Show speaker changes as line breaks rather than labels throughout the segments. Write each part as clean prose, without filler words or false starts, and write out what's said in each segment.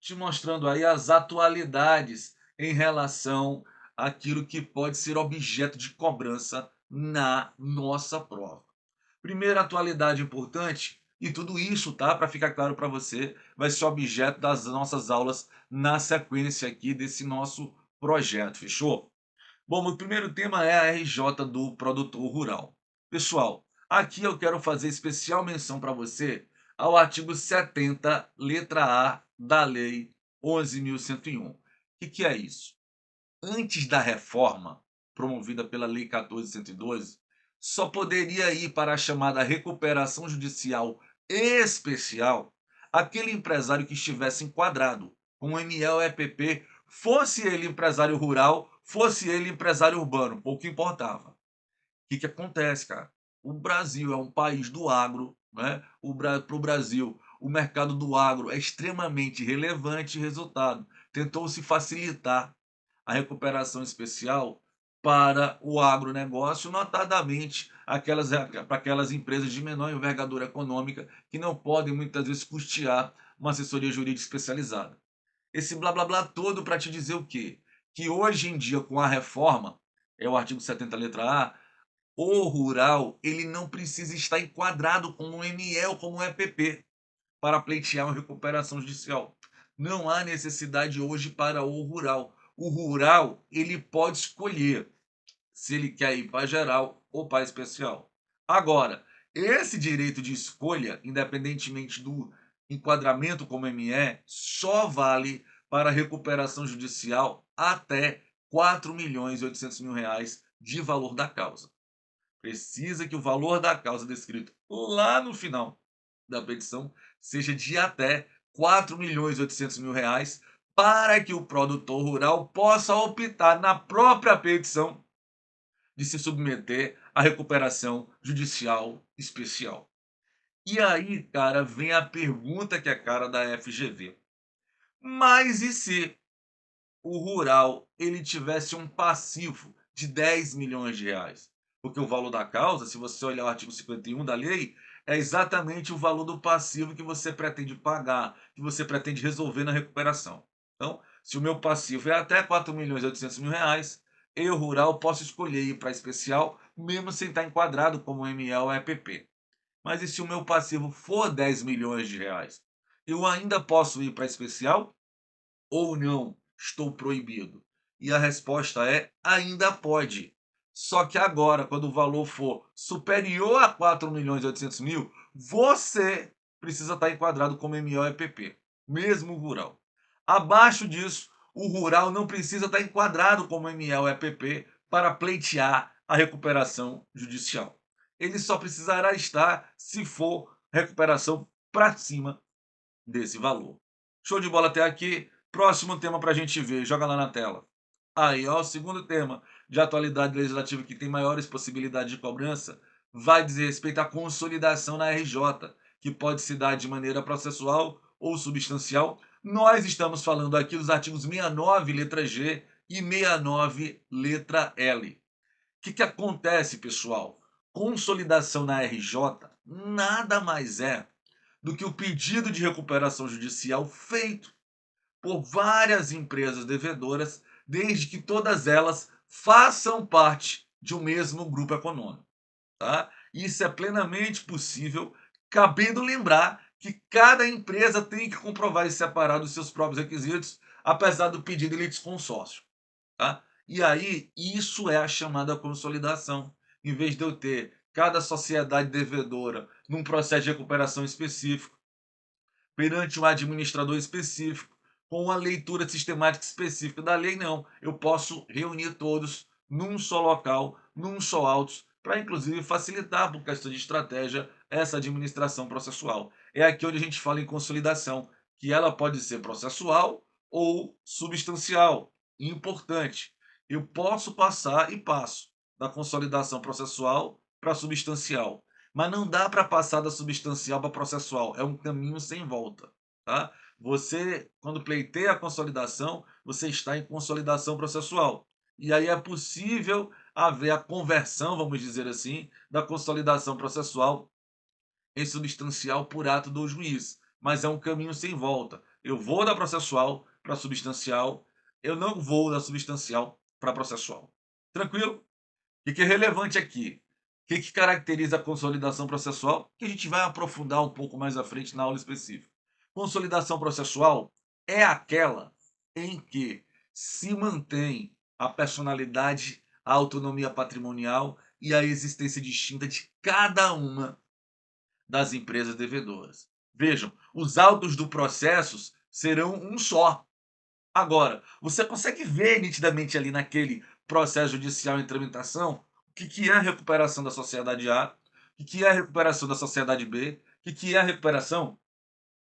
te mostrando aí as atualidades em relação àquilo que pode ser objeto de cobrança na nossa prova. Primeira atualidade importante, e tudo isso, tá, para ficar claro para você, vai ser objeto das nossas aulas na sequência aqui desse nosso projeto, fechou? Bom, o primeiro tema é a RJ do produtor rural. Pessoal, aqui eu quero fazer especial menção para você ao artigo 70, letra A da Lei 11.101. O que é isso? Antes da reforma, promovida pela Lei 14.112, só poderia ir para a chamada recuperação judicial especial aquele empresário que estivesse enquadrado com o ML EPP, fosse ele empresário rural, fosse ele empresário urbano, pouco importava. O que acontece, cara? O Brasil é um país do agro, né? Para o Brasil, o mercado do agro é extremamente relevante e resultado. Tentou-se facilitar a recuperação especial para o agronegócio, notadamente para aquelas empresas de menor envergadura econômica que não podem muitas vezes custear uma assessoria jurídica especializada. Esse blá blá blá todo para te dizer o quê? Que hoje em dia, com a reforma, é o artigo 70, letra A, o rural ele não precisa estar enquadrado como um ME ou como um EPP para pleitear uma recuperação judicial. Não há necessidade hoje para o rural. O rural ele pode escolher se ele quer ir para geral ou para especial. Agora, esse direito de escolha, independentemente do enquadramento como ME, só vale para recuperação judicial até 4.800.000 reais de valor da causa. Precisa que o valor da causa descrito lá no final da petição seja de até 4.800.000 reais para que o produtor rural possa optar na própria petição de se submeter à recuperação judicial especial. E aí, cara, vem a pergunta que é a cara da FGV. Mas e se o rural ele tivesse um passivo de 10 milhões de reais? Porque o valor da causa, se você olhar o artigo 51 da lei, é exatamente o valor do passivo que você pretende pagar, que você pretende resolver na recuperação. Então, se o meu passivo é até 4.800.000 reais, eu, rural, posso escolher ir para especial, mesmo sem estar enquadrado como ML ou EPP. Mas e se o meu passivo for 10 milhões de reais? Eu ainda posso ir para especial ou não? Estou proibido? E a resposta é: ainda pode. Só que agora, quando o valor for superior a 4.800.000, você precisa estar enquadrado como MO EPP, mesmo o rural. Abaixo disso, o rural não precisa estar enquadrado como ML EPP para pleitear a recuperação judicial. Ele só precisará estar se for recuperação para cima desse valor. Show de bola até aqui. Próximo tema para a gente ver. Joga lá na tela. Aí, ó, o segundo tema de atualidade legislativa que tem maiores possibilidades de cobrança vai dizer respeito à consolidação na RJ, que pode se dar de maneira processual ou substancial. Nós estamos falando aqui dos artigos 69, letra G, e 69, letra L. O que acontece, pessoal? Consolidação na RJ nada mais é do que o pedido de recuperação judicial feito por várias empresas devedoras, desde que todas elas façam parte de um mesmo grupo econômico. Tá? Isso é plenamente possível, cabendo lembrar que cada empresa tem que comprovar e separar dos seus próprios requisitos, apesar do pedido de litisconsórcio. Tá? E aí, isso é a chamada consolidação. Em vez de eu ter cada sociedade devedora num processo de recuperação específico, perante um administrador específico, com uma leitura sistemática específica da lei, não. Eu posso reunir todos num só local, num só autos, para inclusive facilitar, por questão de estratégia, essa administração processual. É aqui onde a gente fala em consolidação, que ela pode ser processual ou substancial. Importante, eu posso passar e passo da consolidação processual para substancial. Mas não dá para passar da substancial para processual, é um caminho sem volta, tá? Você, quando pleiteia a consolidação, você está em consolidação processual. E aí é possível haver a conversão, vamos dizer assim, da consolidação processual em substancial por ato do juiz. Mas é um caminho sem volta. Eu vou da processual para substancial, eu não vou da substancial para processual. Tranquilo? O que é relevante aqui? O que caracteriza a consolidação processual? Que a gente vai aprofundar um pouco mais à frente na aula específica. Consolidação processual é aquela em que se mantém a personalidade, a autonomia patrimonial e a existência distinta de cada uma das empresas devedoras. Vejam, os autos do processo serão um só. Agora, você consegue ver nitidamente ali naquele processo judicial em tramitação o que é a recuperação da sociedade A, o que é a recuperação da sociedade B, o que é a recuperação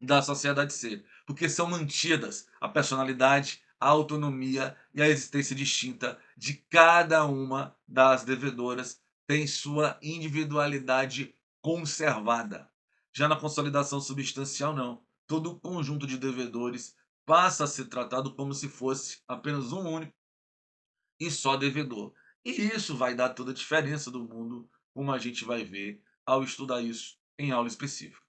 da sociedade C, porque são mantidas a personalidade, a autonomia e a existência distinta de cada uma das devedoras, tem sua individualidade conservada. Já na consolidação substancial, não. Todo o conjunto de devedores passa a ser tratado como se fosse apenas um único e só devedor. E isso vai dar toda a diferença do mundo, como a gente vai ver ao estudar isso em aula específica.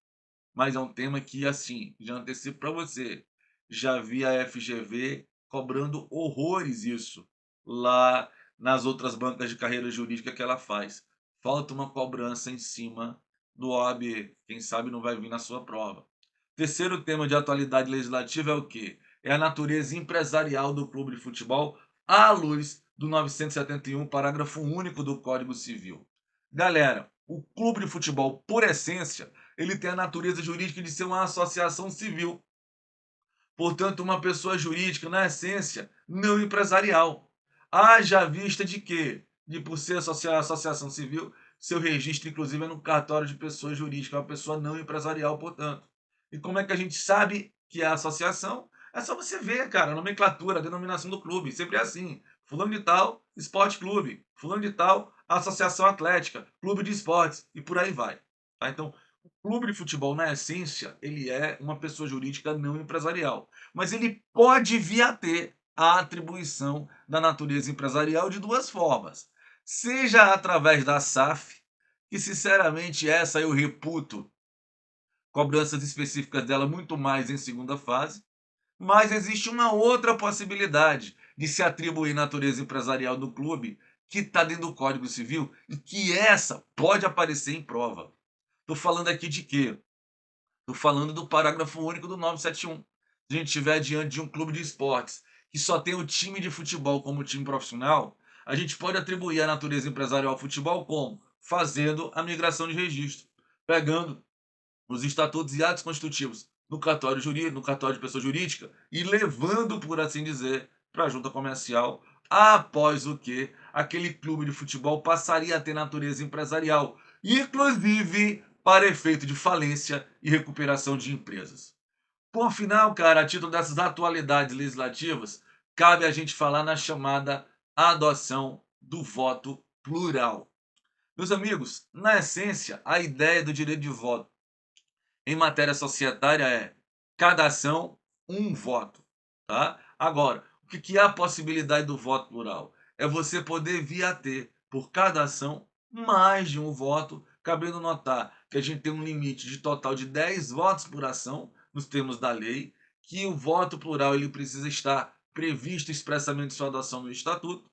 Mas é um tema que, assim, já antecipo para você, já vi a FGV cobrando horrores isso lá nas outras bancas de carreira jurídica que ela faz. Falta uma cobrança em cima do OAB, quem sabe não vai vir na sua prova. Terceiro tema de atualidade legislativa é o quê? É a natureza empresarial do clube de futebol à luz do 971, parágrafo único do Código Civil. Galera, o clube de futebol, por essência, ele tem a natureza jurídica de ser uma associação civil. Portanto, uma pessoa jurídica, na essência, não empresarial. Haja vista de que, de por ser associação civil, seu registro, inclusive, é no cartório de pessoa jurídica, é uma pessoa não empresarial, portanto. E como é que a gente sabe que é associação? É só você ver, cara, a nomenclatura, a denominação do clube, sempre é assim. Fulano de tal, esporte clube. Fulano de tal, associação atlética, clube de esportes, e por aí vai. Tá? Então, o clube de futebol, na essência, ele é uma pessoa jurídica não empresarial. Mas ele pode vir a ter a atribuição da natureza empresarial de duas formas. Seja através da SAF, que sinceramente essa eu reputo cobranças específicas dela muito mais em segunda fase, mas existe uma outra possibilidade de se atribuir natureza empresarial do clube que está dentro do Código Civil e que essa pode aparecer em prova. Estou falando aqui de quê? Estou falando do parágrafo único do 971. Se a gente estiver diante de um clube de esportes que só tem o time de futebol como time profissional, a gente pode atribuir a natureza empresarial ao futebol como? Fazendo a migração de registro, pegando os estatutos e atos constitutivos no cartório jurídico, no cartório de pessoa jurídica e levando, por assim dizer, para a junta comercial, após o que aquele clube de futebol passaria a ter natureza empresarial, inclusive para efeito de falência e recuperação de empresas. Por final, cara, a título dessas atualidades legislativas, cabe a gente falar na chamada adoção do voto plural. Meus amigos, na essência, a ideia do direito de voto em matéria societária é cada ação, um voto. Tá? Agora, o que é a possibilidade do voto plural? É você poder vir a ter, por cada ação, mais de um voto, cabendo notar que a gente tem um limite de total de 10 votos por ação, nos termos da lei, que o voto plural ele precisa estar previsto expressamente sua adoção no Estatuto,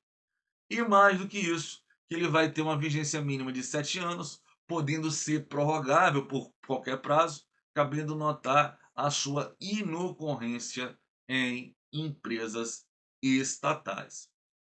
e mais do que isso, que ele vai ter uma vigência mínima de 7 anos, podendo ser prorrogável por qualquer prazo, cabendo notar a sua inocorrência em empresas estatais.